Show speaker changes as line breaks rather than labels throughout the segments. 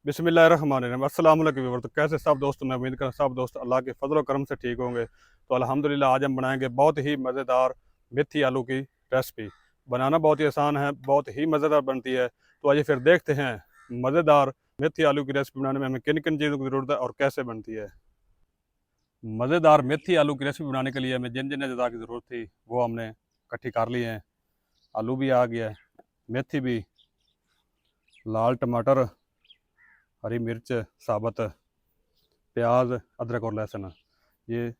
बिस्मिल्लाहिर्रहमानिर्रहीम। अस्सलाम वालेकुम व्यूअर। तो कैसे सब दोस्त, मैं उम्मीद करता सब दोस्त अल्लाह के फजल करम से ठीक होंगे। तो अल्हम्दुलिल्लाह आज हम बनाएंगे बहुत ही मज़ेदार मेथी आलू की रेसिपी। बनाना बहुत ही आसान है, बहुत ही मज़ेदार बनती है। तो आइए फिर देखते हैं मज़ेदार मेथी आलू की रेसिपी बनाने में हमें किन किन चीज़ों की ज़रूरत है और कैसे बनती है। मज़ेदार मेथी आलू की रेसिपी बनाने के लिए हमें जिन जिन अज़्ज़ा की ज़रूरत थी वो हमने इकट्ठी कर ली हैं। आलू भी आ गया है, मेथी भी, लाल टमाटर, हरी मिर्च साबुत, प्याज, अदरक और लहसुन, ये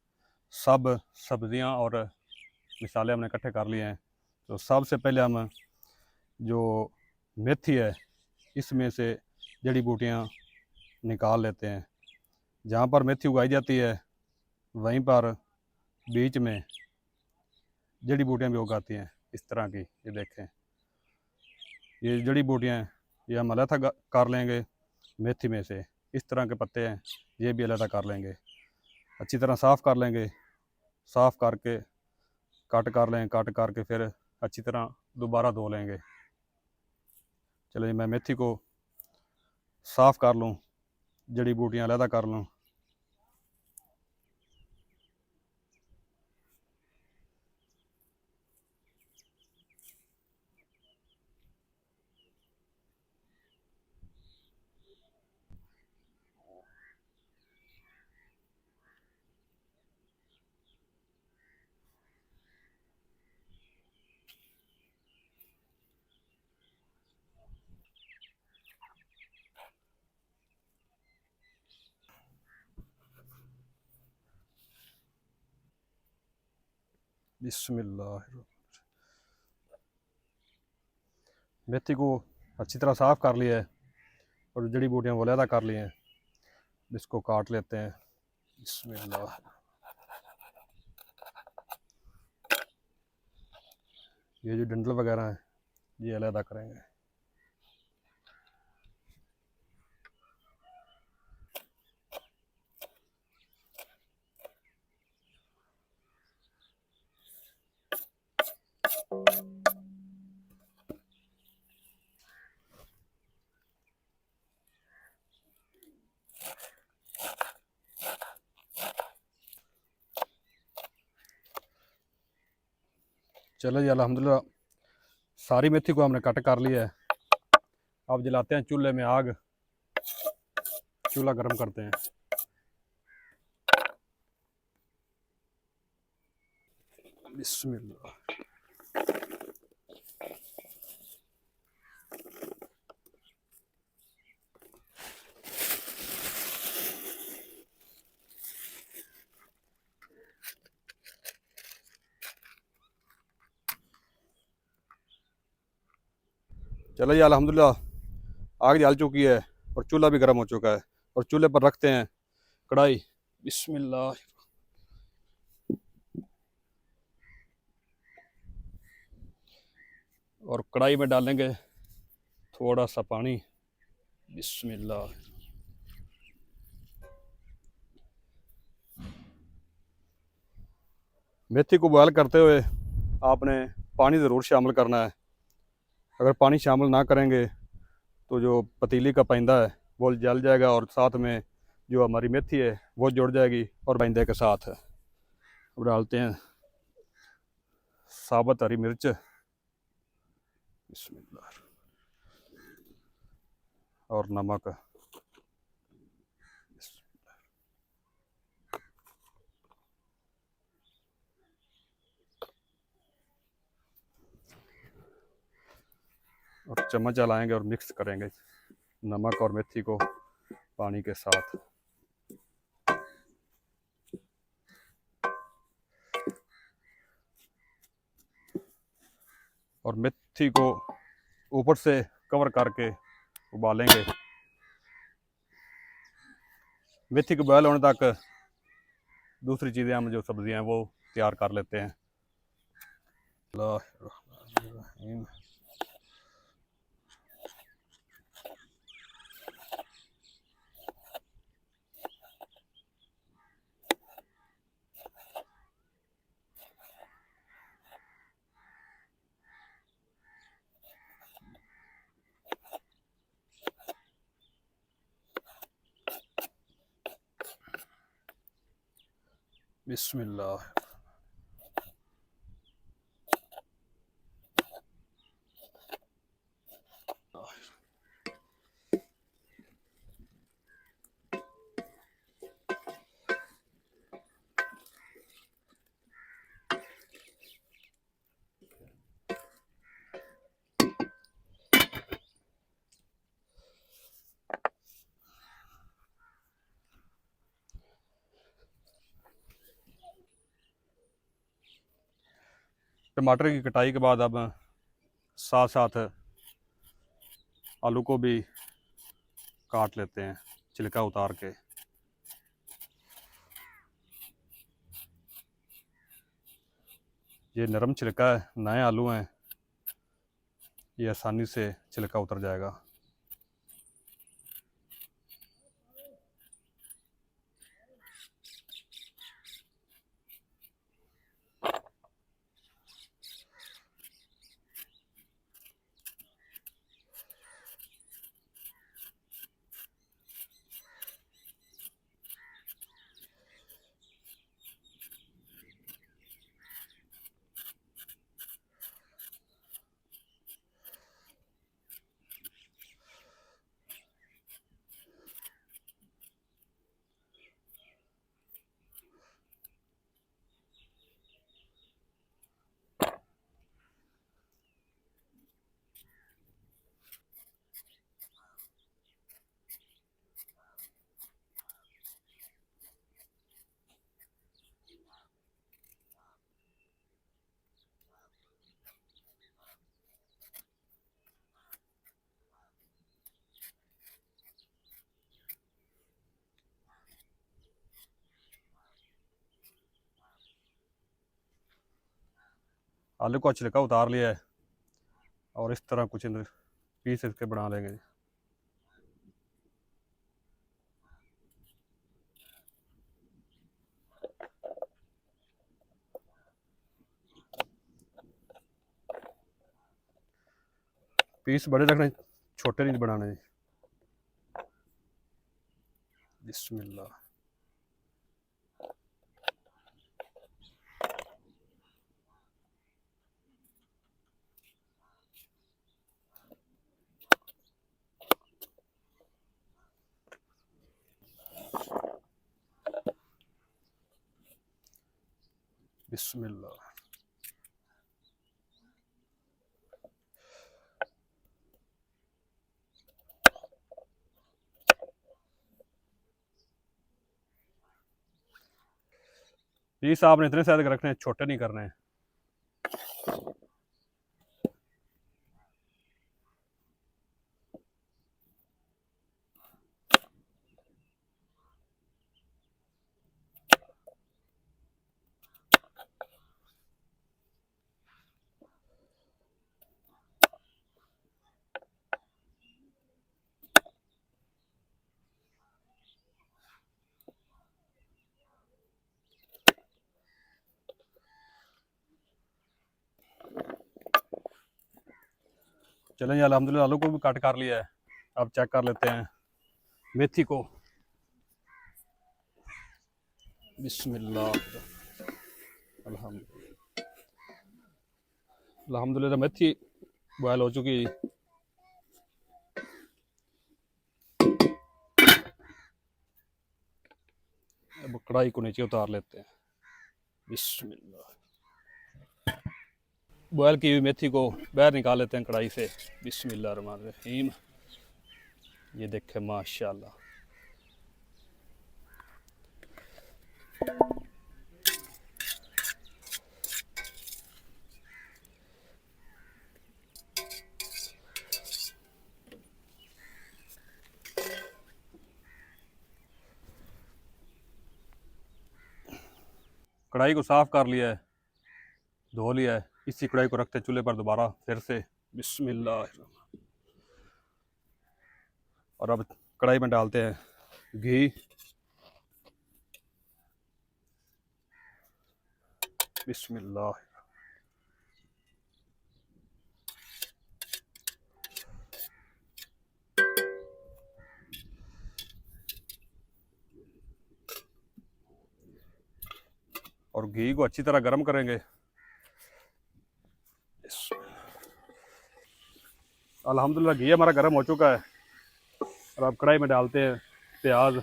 सब सब्ज़ियां और मिसाले हमने इकट्ठे कर लिए हैं। तो सबसे पहले हम जो मेथी है इसमें से जड़ी बूटियां निकाल लेते हैं। जहाँ पर मेथी उगाई जाती है वहीं पर बीच में जड़ी बूटियां भी उगाती हैं इस तरह की। ये देखें, ये जड़ी बूटियां हैं, ये हम अलग कर लेंगे। मेथी में से इस तरह के पत्ते हैं, ये भी अलग कर लेंगे। अच्छी तरह साफ़ कर लेंगे। साफ़ करके कट कर लें, कट करके फिर अच्छी तरह दोबारा धो लेंगे। चलिए मैं मेथी को साफ़ कर लूँ, जड़ी बूटियाँ अलहदा कर लूँ। बिस्मिल्लाह। मेथी को अच्छी तरह साफ़ कर लिया है और जड़ी बूटियाँ वो अलहदा कर ली हैं। इसको काट लेते हैं। बिस्मिल्लाह। ये जो डंडल वगैरह हैं ये अलहदा करेंगे। चलो जी, अल्हम्दुलिल्लाह सारी मेथी को हमने कट कर लिया है। अब जलाते हैं चूल्हे में आग, चूल्हा गर्म करते हैं। बिस्मिल्लाह। चलो जी, अल्हम्दुलिल्लाह आग जल चुकी है और चूल्हा भी गर्म हो चुका है। और चूल्हे पर रखते हैं कढ़ाई। बिस्मिल्लाह। और कढ़ाई में डालेंगे थोड़ा सा पानी। बिस्मिल्लाह। मेथी को बॉयल करते हुए आपने पानी ज़रूर शामिल करना है। अगर पानी शामिल ना करेंगे तो जो पतीली का पैंदा है वो जल जाएगा और साथ में जो हमारी मेथी है वो जुड़ जाएगी और पैंदे के साथ। अब डालते हैं साबुत हरी मिर्च। बिस्मिल्लाह। और नमक। और चम्मच चलाएंगे और मिक्स करेंगे नमक और मेथी को पानी के साथ। और मेथी को ऊपर से कवर करके उबालेंगे। मेथी के बॉयल होने तक दूसरी चीज़ें हम जो सब्जियां हैं वो तैयार कर लेते हैं। बिस्मिल्लाह। टमाटर की कटाई के बाद अब साथ साथ आलू को भी काट लेते हैं छिलका उतार के। ये नरम छिलका है, नए आलू हैं, ये आसानी से छिलका उतर जाएगा। आलू को छिलका उतार लिया है और इस तरह कुछ पीस इसके बना लेंगे। पीस बड़े रखने, छोटे नहीं बनाने। बिस्मिल्लाह। बिस्मिल्लाह। पीस आपने इतने साइज के रखने हैं, छोटे नहीं करने हैं। चलें जी, अल्हम्दुलिल्लाह आलू को भी कट कर लिया है। अब चेक कर लेते हैं मेथी को। बिस्मिल्लाह। अल्हम्दुलिल्लाह मेथी बॉयल हो चुकी। अब कढ़ाई को नीचे उतार लेते हैं। बिस्मिल्लाह। बॉयल की हुई मेथी को बाहर निकाल लेते हैं कढ़ाई से। बिस्मिल्लाह रहमान रहीम। ये देखें माशाल्लाह। कढ़ाई को साफ कर लिया है, धो लिया है। इसी कढ़ाई को रखते हैं चूल्हे पर दोबारा फिर से। बिस्मिल्लाह। और अब कढ़ाई में डालते हैं घी। बिस्मिल्लाह। और घी को अच्छी तरह गर्म करेंगे। अल्हम्दुलिल्लाह घी हमारा गर्म हो चुका है और अब कढ़ाई में डालते हैं प्याज।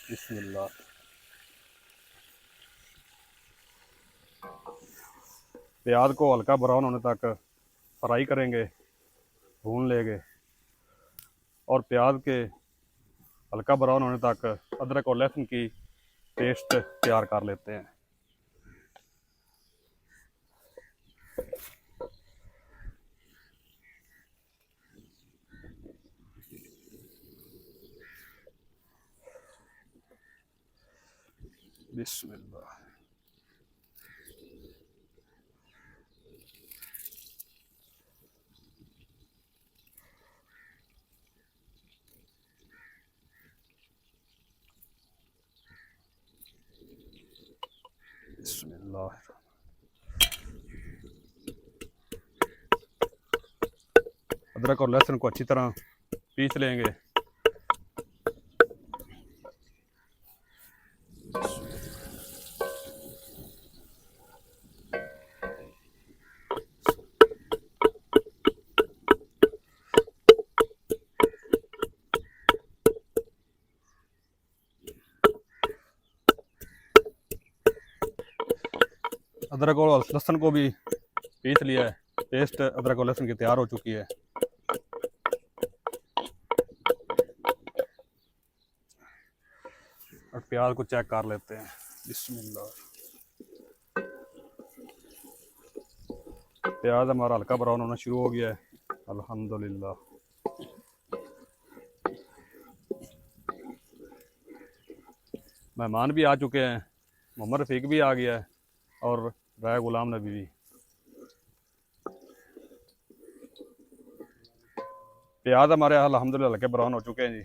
बिस्मिल्लाह। प्याज को हल्का ब्राउन होने तक फ्राई करेंगे, भून लेंगे। और प्याज के हल्का ब्राउन होने तक अदरक और लहसुन की पेस्ट तैयार कर लेते हैं। बिस्मिल्लाह। बिस्मिल्लाह। अदरक और लहसुन को अच्छी तरह पीस लेंगे। अदरक और लहसुन को भी पीस लिया है। पेस्ट अदरक और लहसुन की तैयार हो चुकी है। और प्याज को चेक कर लेते हैं। बिस्मिल्लाह। प्याज हमारा हल्का ब्राउन होना शुरू हो गया है। अल्हम्दुलिल्लाह। मेहमान भी आ चुके हैं। मोहम्मद रफ़ीक भी आ गया है और राय गुलाम नबी भी। प्याज हमारे अल्हम्दुलिल्लाह हल्के ब्राउन हो चुके हैं जी।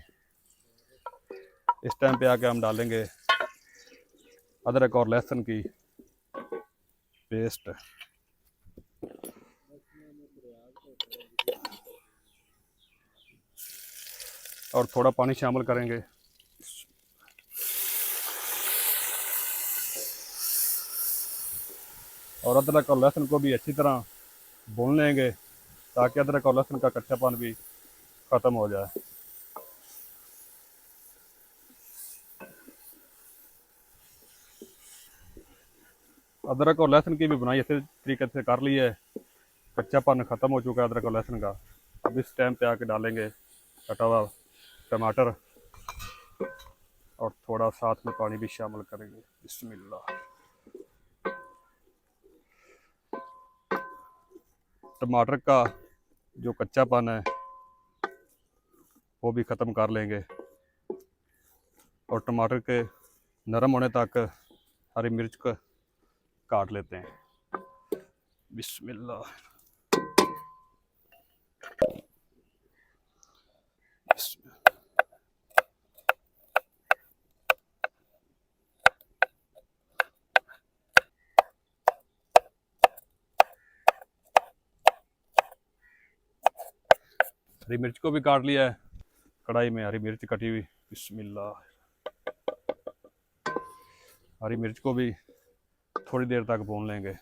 इस टाइम पे आके हम डालेंगे अदरक और लहसुन की पेस्ट। और थोड़ा पानी शामिल करेंगे। और अदरक और लहसुन को भी अच्छी तरह भून लेंगे ताकि अदरक और लहसुन का कच्चापन भी ख़त्म हो जाए। अदरक और लहसुन की भी बुनाई इसी तरीके से कर ली है। कच्चापन ख़त्म हो चुका है अदरक और लहसुन का। अब इस टाइम पे आके डालेंगे कटा हुआ टमाटर और थोड़ा साथ में पानी भी शामिल करेंगे। बिस्मिल्लाह। टमाटर का जो कच्चापन है वो भी ख़त्म कर लेंगे और टमाटर के नरम होने तक हरी मिर्च को काट लेते हैं। बिस्मिल्लाह। हरी मिर्च को भी काट लिया है। कढ़ाई में हरी मिर्च कटी हुई। बिस्मिल्लाह। हरी मिर्च को भी थोड़ी देर तक भून लेंगे।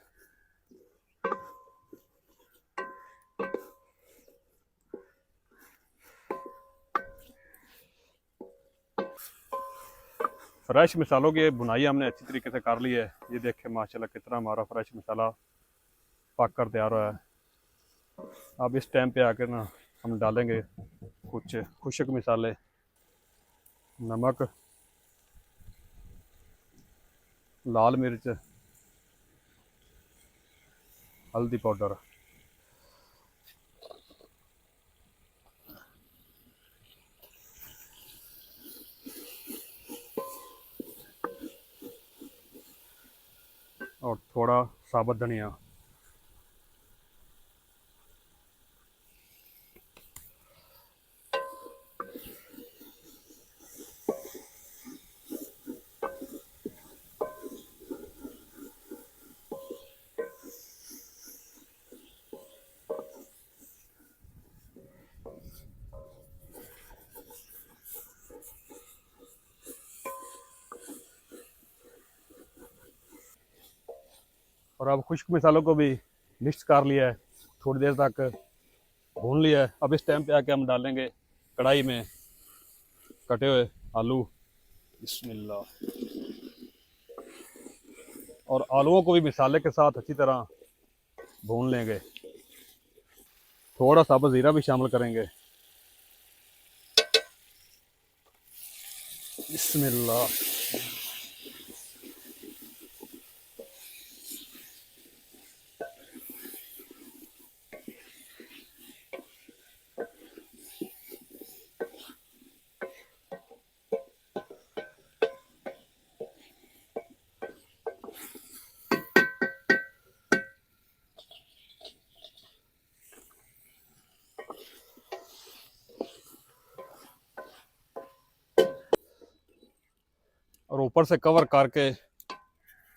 फ्रेश मसालों की बुनाई हमने अच्छी तरीके से कर ली है। ये देखें माशाल्लाह कितना हमारा फ्रेश मसाला पक कर तैयार हुआ है। अब इस टाइम पे आकर ना हम डालेंगे कुछ खुश्क मसाले, नमक, लाल मिर्च, हल्दी पाउडर। और थोड़ा साबुत धनिया। और अब खुश्क मसालों को भी मिक्स कर लिया है, थोड़ी देर तक भून लिया है। अब इस टाइम पे आके हम डालेंगे कढ़ाई में कटे हुए आलू। बिस्मिल्लाह। और आलूओं को भी मसाले के साथ अच्छी तरह भून लेंगे। थोड़ा सा अब ज़ीरा भी शामिल करेंगे। बिस्मिल्लाह। और ऊपर से कवर करके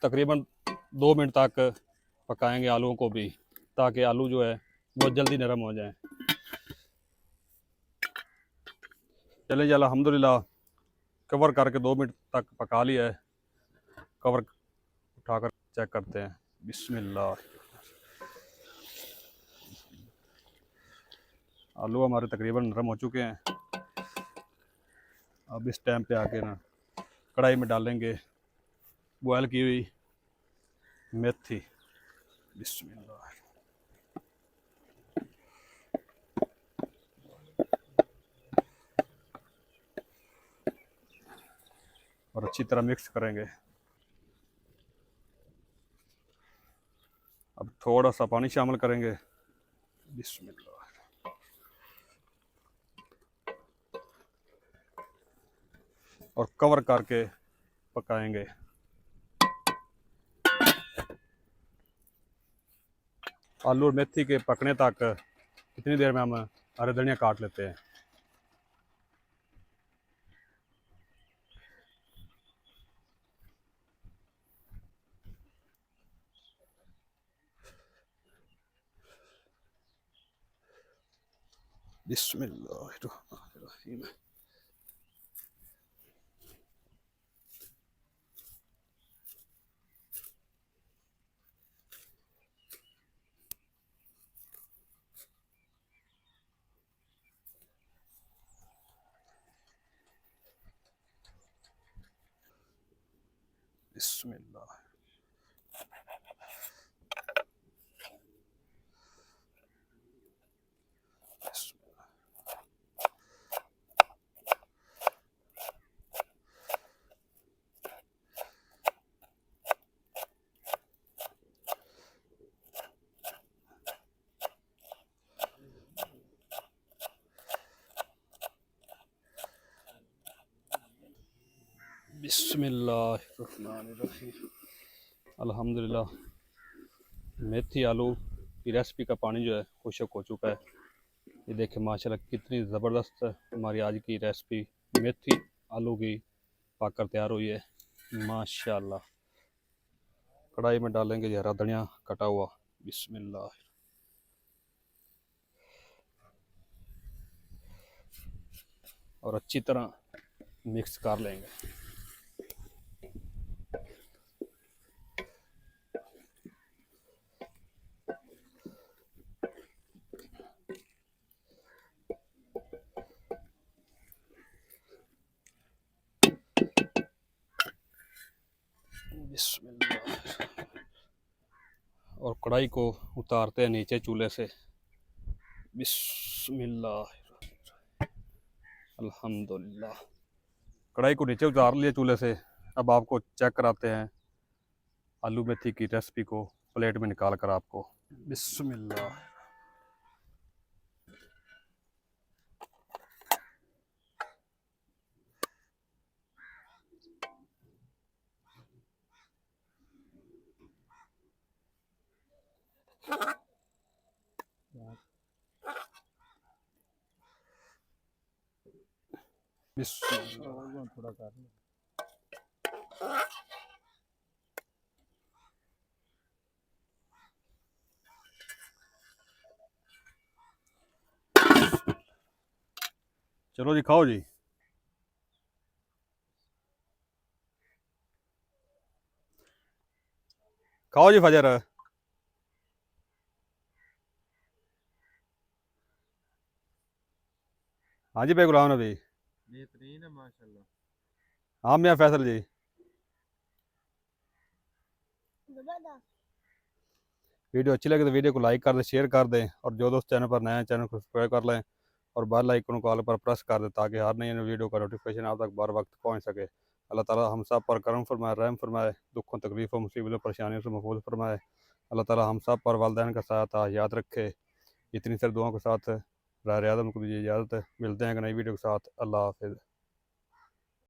तकरीबन 2 मिनट तक पकाएंगे आलूओं को भी, ताकि आलू जो है बहुत जल्दी नरम हो जाए। चले जी, अल्हम्दुलिल्लाह कवर करके 2 मिनट तक पका लिया है। कवर उठाकर चेक करते हैं। बिस्मिल्लाह। आलू हमारे तकरीबन नरम हो चुके हैं। अब इस टाइम पे आके ना कढ़ाई में डालेंगे बॉयल की हुई मेथी। बिस्मिल्लाह। और अच्छी तरह मिक्स करेंगे। अब थोड़ा सा पानी शामिल करेंगे। बिस्मिल्लाह। और कवर करके पकाएंगे। आलू और मेथी के पकने तक कितनी देर में हम हरे धनिया काट लेते हैं। बिस्मिल्लाहिर्रहमानिर्रहीम। बिस्मिल्लाह। बिस्मिल्लाहिर्रहमानिर्रहीम। अल्हम्दुलिल्लाह मेथी आलू की रेसिपी का पानी जो है खुश्क हो चुका है। ये देखें माशाल्लाह कितनी ज़बरदस्त हमारी आज की रेसिपी मेथी आलू की पककर तैयार हुई है माशाल्लाह। कढ़ाई में डालेंगे हरा धनिया कटा हुआ। बिस्मिल्लाह। और अच्छी तरह मिक्स कर लेंगे। बिस्मिल्लाह। और कढ़ाई को उतारते हैं नीचे चूल्हे से। बिस्मिल्लाह। अल्हम्दुलिल्लाह कढ़ाई को नीचे उतार लिया चूल्हे से। अब आपको चेक कराते हैं आलू मेथी की रेसिपी को प्लेट में निकाल कर आपको। बिस्मिल्लाह। बिस्मिल्लाह। थोड़ा कर चलो जी खाओ जी। खाओ जी फजर। हाँ जी भाई गुलाम नबी।
बेहतरीन है माशाल्लाह।
हाँ मियाँ फैसल जी। वीडियो अच्छी लगे तो वीडियो को लाइक कर दें, शेयर कर दें, और जो दोस्त चैनल पर नए हैं चैनल को सब्सक्राइब कर लें और बेल आइकन को ऑल पर प्रेस कर दें ताकि हर नई वीडियो का नोटिफिकेशन आप तक बर वक्त पहुँच सके। अल्लाह ताला हम सब पर करम फरमाए, रहम फरमाए, दुखों तकलीफ़ों मुसीबतों परेशानियों से महफूज फरमाए। अल्लाह ताला हम सब पर वालदैन का साथ याद रखे। इतनी सारी दुआओं के साथ राह आदम को दीजिए इजाज़त। मिलते हैं एक नई वीडियो के साथ। अल्लाह हाफिज़।